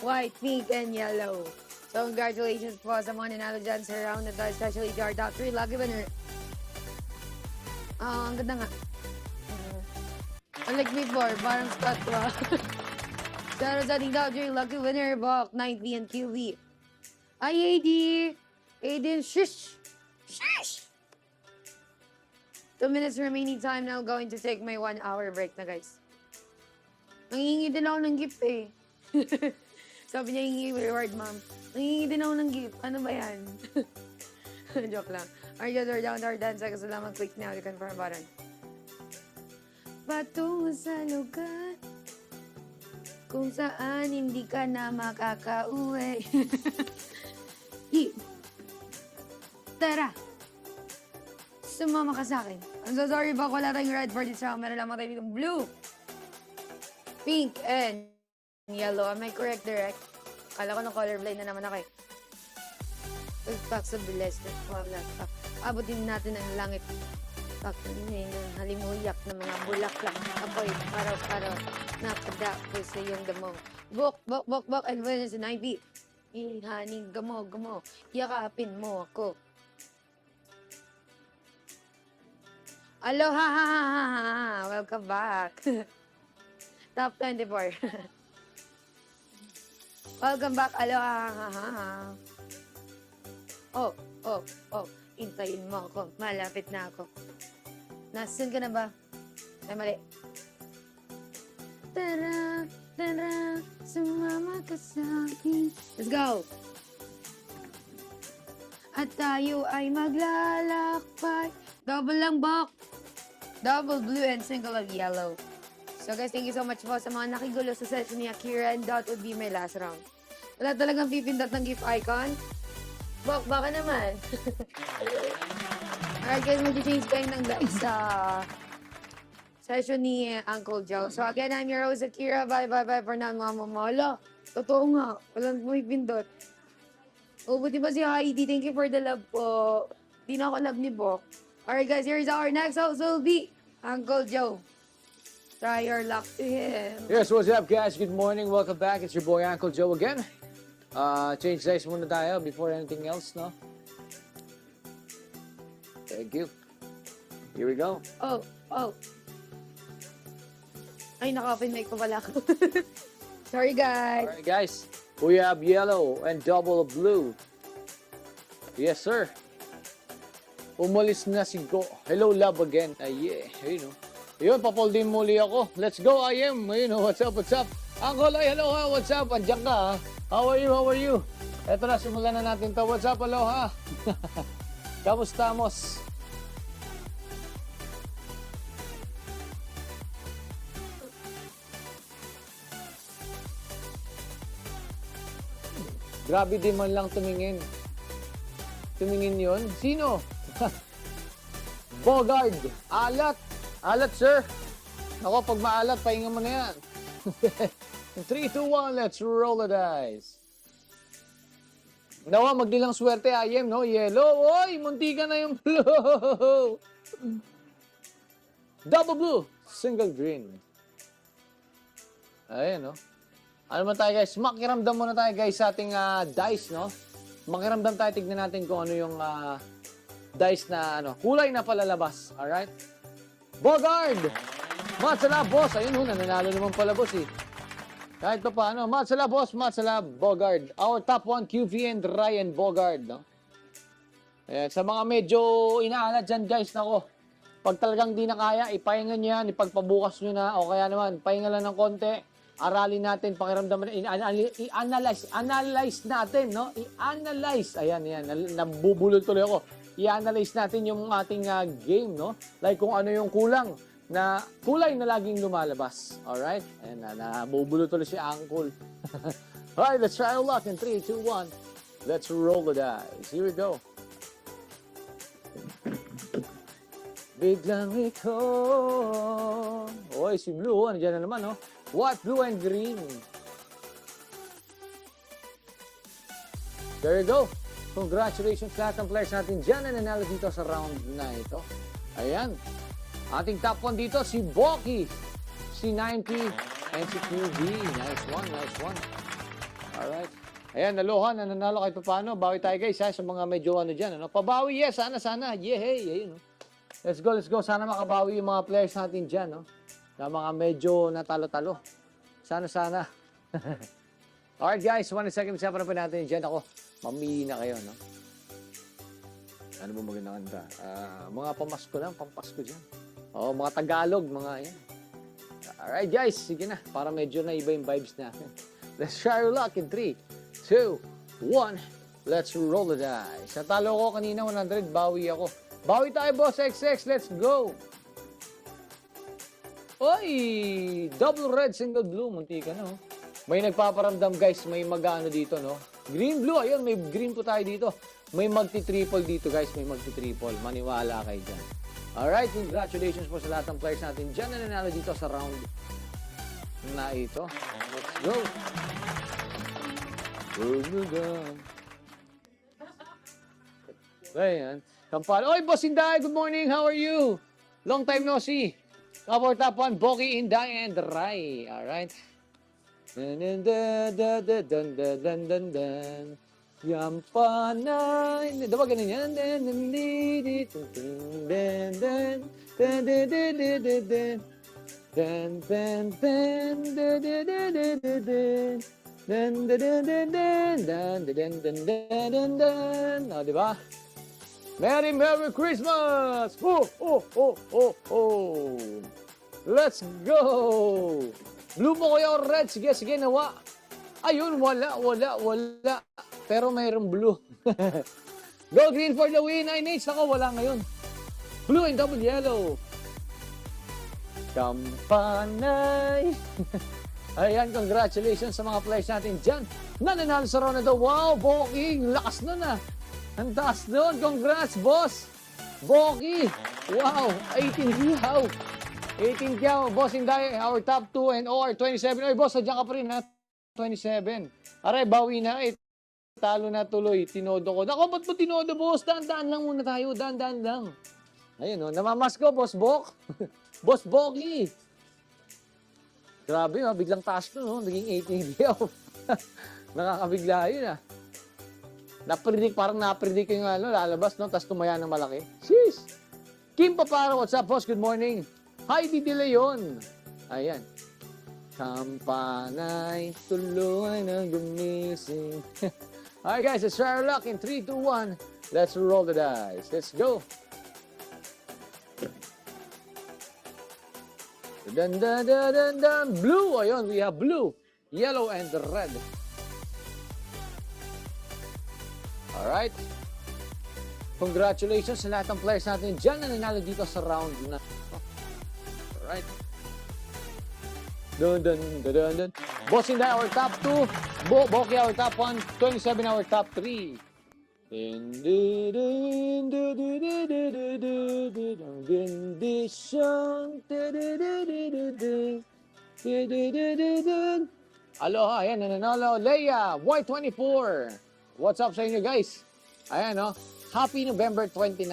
white, pink, and yellow. So congratulations po sa mga nanalo dyan sa round na to, especially to our top 3 lucky winner. Ang ganda nga. Unlike before, parang Scott pa. Pero sa ating top 3 lucky winner, Bok, 90 and QV. Ay, AD! Aiden, shush! Shush! 2 minutes remaining time now. Going to take my 1 hour break na, guys. Nangingi din ako ng gift eh. Sabi niya, hingi reward, ma'am. Nangingi din ako ng gift. Ano ba yan? Joke lang. Our guys are down to our 10 seconds. Lamang click now to confirm button. Patungo sa lugar kung saan hindi ka na makakauwi. Tara! Sumama ka sa akin. I'm so sorry ba wala tayong red for this round. Meron lamang tayo dito blue, pink, and yellow. Am I correct, Direct? Kala ko ng colorblind na naman ako eh. Pagpaks of the list. Abutin natin ang langit. Pagkainin ng halimuyak ng mga bulaklak. Apoy, paraw-paraw. Nakadako sa iyong damo. Bok, and when is an IV? Ihaning gamo. Yakapin mo ako. Aloha! Welcome back. Top 24. Welcome back. Aloha! Oh. Intayin mo ako. Malapit na ako. Nasaan ka na ba? Ay, mali. Tara, sumama ka sa akin. Let's go! At tayo ay maglalakbay. Double lang, Bok. Double blue and single of yellow. So guys, thank you so much po sa mga nakigulo sa session ni Akira, and that would be my last round. Wala talagang pipindot ng gift icon. Bok, baka naman. Alright guys, mag-change kayo ng guys sa session ni Uncle Joe. So again, I'm your host, Akira. Bye for now, mga mamala. Totoo nga, walang pumipindot. Oh, buti ba si Heidi? Thank you for the love po. Di na ako love ni Bok. Alright guys, here's our next host will be Uncle Joe. Try your luck to him. Yes, what's up guys? Good morning. Welcome back. It's your boy Uncle Joe again. Change dice muna tayo before anything else, no? Thank you. Here we go. Oh. Ay, naka-open mic pa pala ako. Sorry guys. Alright guys, we have yellow and double blue. Yes sir. Umalis na si Go. Hello love again. Yeah, you know. Yun, papoldin muli ako. Let's go, I am. You know, what's up? Uncle, ay, hello ha, what's up? Andiyan ka ha. How are you? Eto na, simulan na natin to. What's up, aloha? Kamustamos? Grabe di man lang tumingin. Tumingin yun? Sino? Bogard. Alat, sir. Ako, pag maalat, pahinga mo na yan. 3, 2, 1, let's roll the dice. Nawa, magdilang swerte, IM, no? Yellow. Oy, muntika na yung blue. Double blue. Single green. Ayan, no? Ano man tayo, guys? Makiramdam muna tayo, guys, sa ating dice, no? Makiramdam tayo, tignan natin kung ano yung dice na, kulay na palalabas. Alright? Bogard! Matsala, boss. Ayun, nananalo naman pala, boss, eh. Kahit pa paano. Matsala, boss. Matsala, Bogard. Our top 1, QV and Ryan Bogard, no? Ayan, sa mga medyo inaalat dyan, guys, nako. Pag talagang di na kaya, ipahinga nyo yan, ipagpabukas nyo na, o kaya naman, pahinga lang ng konti, aralin natin, pakiramdaman, i-analyze natin, no? I-analyze. Ayan, nabubulol tuloy ako. I-analyze natin yung ating game, no? Like kung ano yung kulang na kulay na laging lumalabas. Alright? And nabubulol tuloy si Uncle. Alright, let's try our luck in 3, 2, 1. Let's roll the dice. Here we go. Biglang ikaw. Oy, si Blue, nandiyan na naman, no? White, blue, and green. There you go. Congratulations sa lahat ng players natin dyan na nanalo dito sa round na ito. Ayan. Ating top 1 dito, si Boki, si 9P, and si QB. Nice one. Alright. Ayan, nalohan, nanalo kahit paano. Bawi tayo guys ha, sa mga medyo ano dyan. Ano? Pabawi, yes, sana. Yehey, ayun. No? Let's go. Sana makabawi yung mga players natin dyan. No? Na mga medyo natalo-talo. Sana. Alright guys, 1 second sa pa natin dyan. Ako, mamili na kayo. No? Ano ba magandang handa? Mga pamasko lang, pampasko dyan. Oo, mga Tagalog, mga yan. Alright guys, sige na. Para medyo na iba yung vibes natin. Let's try your luck in 3, 2, 1. Let's roll the dice. Natalo ko kanina 100, bawi ako. Bawi tayo, boss XX. Let's go. Oy! Double red, single blue. Munti ka na, oh. May nagpaparamdam, guys. May mag-ano dito, no? Green, blue. Ayun, may green po tayo dito. May magti-triple dito, guys. May magti-triple. Maniwala kayo dyan. Alright, congratulations po sa lahat ng players natin dyan na nanalo dito sa round na ito. Let's go. Ayan. Kampal. Oy, Boss Inday, good morning. How are you? Long time no see. Cover top 1, Boki, Inday, and Rai. Alright. Dun, dun, dun, dun, dun, dun, dun, dun, dun. Yampanay. Diba ganun yan? Dun, dun, dun, dun, dun, dun, dun, dun, dun, dun, dun. Dun, dun, dun, dun, dun, dun, dun, dun, dun. Dun, dun, dun, dun, dun, dun, dun, dun, dun, dun, dun. O, diba? Merry Christmas! Oh! Let's go! Blue mo kayo, red. Sige, nawa. Ayun, wala. Pero mayroong blue. Go green for the win. 9H. Ako, wala ngayon. Blue and double yellow. Kampanay. Ayan, congratulations sa mga players natin dyan. Nananalo sa round na daw. Wow, Boking. Lakas nun ah. Ang taas doon. Congrats, boss. Boki. Wow. 18 kiyaw. 18 kiyaw. Boss Inday, our top 2 and OR 27. Oy, boss, sadya ka pa rin ha. 27. Aray, bawi na. Talo na tuloy. Tinodo ko. Naku, ba't mo tinodo, boss? Daan-daan lang muna tayo. Daan-daan lang. Ayun, no. Namamas ko, boss Bok. Boss Boki. Grabe, no. Biglang taas to, no. Naging 18 kiyaw. Nakakabigla yun, ah. Parang napredict yung lalabas, no? Tapos tumaya ng malaki. Sheesh! Kim Paparo, what's up, boss? Good morning. Heidi De Leon. Ayan. Kampanay, tuloy na gumising. Alright, guys, let's try our luck in 3, 2, 1. Let's roll the dice. Let's go. Dun. Blue. Ayun, we have blue, yellow, and red. Alright. Congratulations sa lahat ng players natin dyan na nanalo dito sa round na. Alright. Dun. Boss Inday, our top 2. Boki, our top 1. 27, our top 3. Aloha, ayan, nananalo. Leia, Y24. What's up sa inyo, guys? Ayan, no? Happy November 29.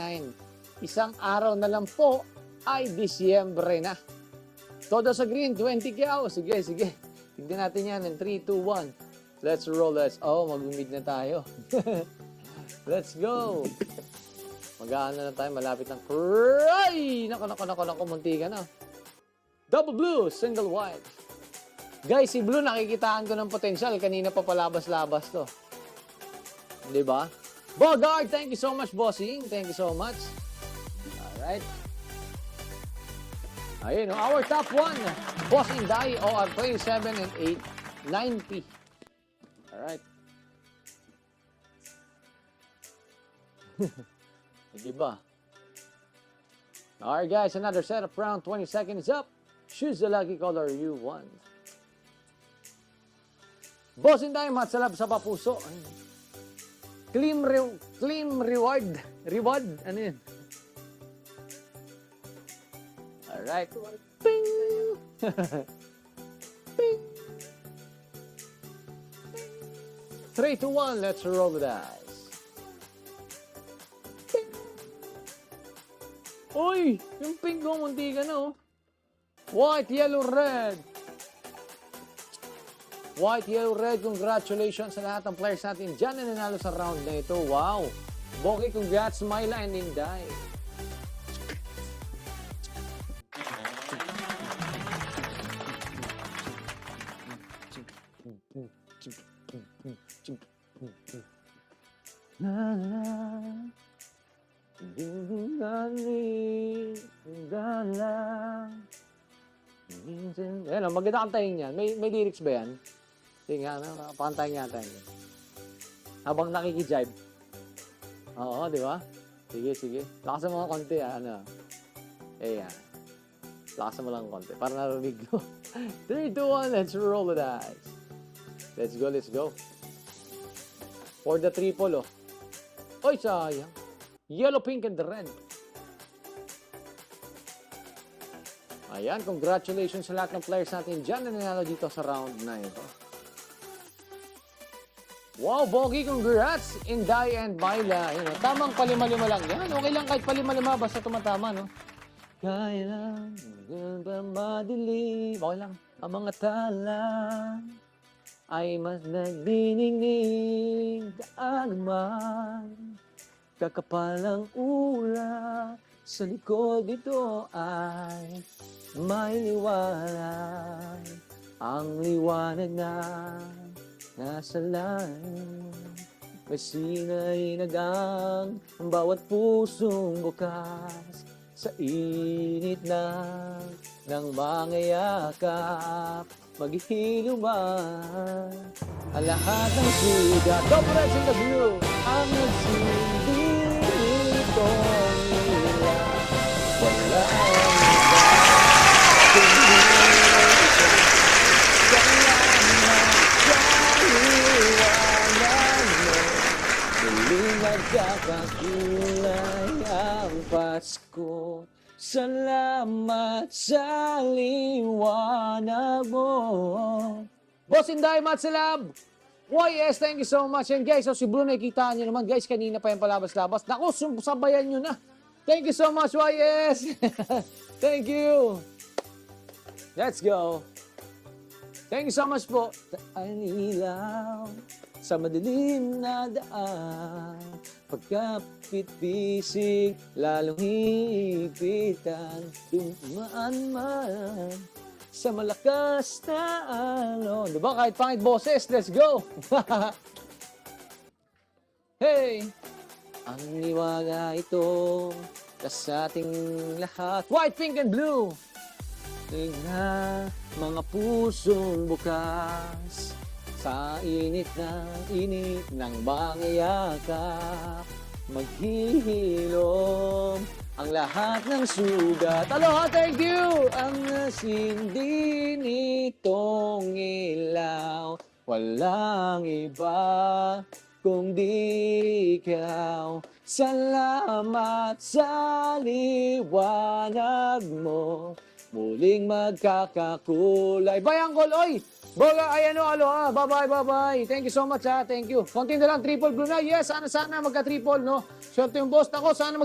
Isang araw na lang po ay Disyembre na. Todo sa green, 20 kiyaw. Sige. Tignan natin yan in 3, 2, 1. Let's roll. Mag-umid na tayo. Let's go. Mag-aano na tayo. Malapit ng cry. Nako, munti ka na. Double blue, single white. Guys, si blue nakikitaan ko ng potential. Kanina pa palabas-labas to. Diba? Bogart, thank you so much, bossing. Thank you so much. Alright. Ayun, our top 1. Bossing Dai, OR 27 and 890. Alright. Diba? Alright, guys, another set of round 20 seconds up. Choose the lucky color you want. Bossing Dai, matsalab sa papuso. Claim reward. Reward? Ano yun? Alright. Ping! Ping! 3, 2, 1. Let's roll the dice. Ping! Uy! Yung pink ko, munti ka na, oh. White, yellow, red. White, yellow, red, congratulations sa lahat ng players natin dyan na nanalo sa round na ito. Wow! Boki, congrats, Myla and Inday. Ayan, maganda kantahin yan. May lyrics ba yan? Sige nga, pakantahin nga tayo. Habang nakikijive. Oo, di ba? Sige. Lakasan mo ng konti, ano. Ayan. Lakasan mo lang konti. Para narinig ko. 3, 2, 1, let's roll the dice. Let's go. For the triple, oh. Oy, sayang. Yellow, pink, and red. Ayan, congratulations sa lahat ng players natin dyan na nanalo dito sa round na ito. Wow, Bogi, congrats! Inday and Myla. Ayan, tamang palima-lima lang yan. Okay lang kahit palima-lima, basta tumatama, no? Kaya lang, madilim. Okay lang. Ang mga tala ay mas nagniningning daan man. Kakapalang ulap sa likod nito ay may liwanag. Ang liwanag na nasa langit. May sinaynagang ang bawat pusong bukas sa init ng mga yakap. Maghihilo man ang lahat ng sugat. Don't press in the blue. Ang nagsindi nito nila. Wala ang iba. Kundi muling nagkakakulay ang Pasko. Salamat sa liwanag mo. Boss Inday, Matsalab! YS, thank you so much. And guys, so si Bruno, nakikita nyo naman, guys, kanina pa yung palabas-labas. Naku, sabayan nyo na. Thank you so much, YS! Thank you! Let's go! Thank you so much po. Ang ilaw sa madilim na daan, pagkapit-bisig, lalong hipitan, dumaan man sa malakas na alon. Diba? Kahit pangit boses, let's go! Hey! Ang liwaga ito sa ating lahat. White, pink, and blue! Na mga pusong bukas sa init ng mga yakap, maghihilom ang lahat ng sugat. Aloha, thank you! Ang nasindi nitong ilaw, walang iba kundi ikaw. Salamat sa liwanag mo, muling magkakakulay. Bye, Uncle! Oy! Boga, ay ano, aloha. Bye-bye. Thank you so much, ha. Thank you. Konti na lang, triple blue na. Yes, sana magka-triple, no? Swerte yung boss. Ako, sana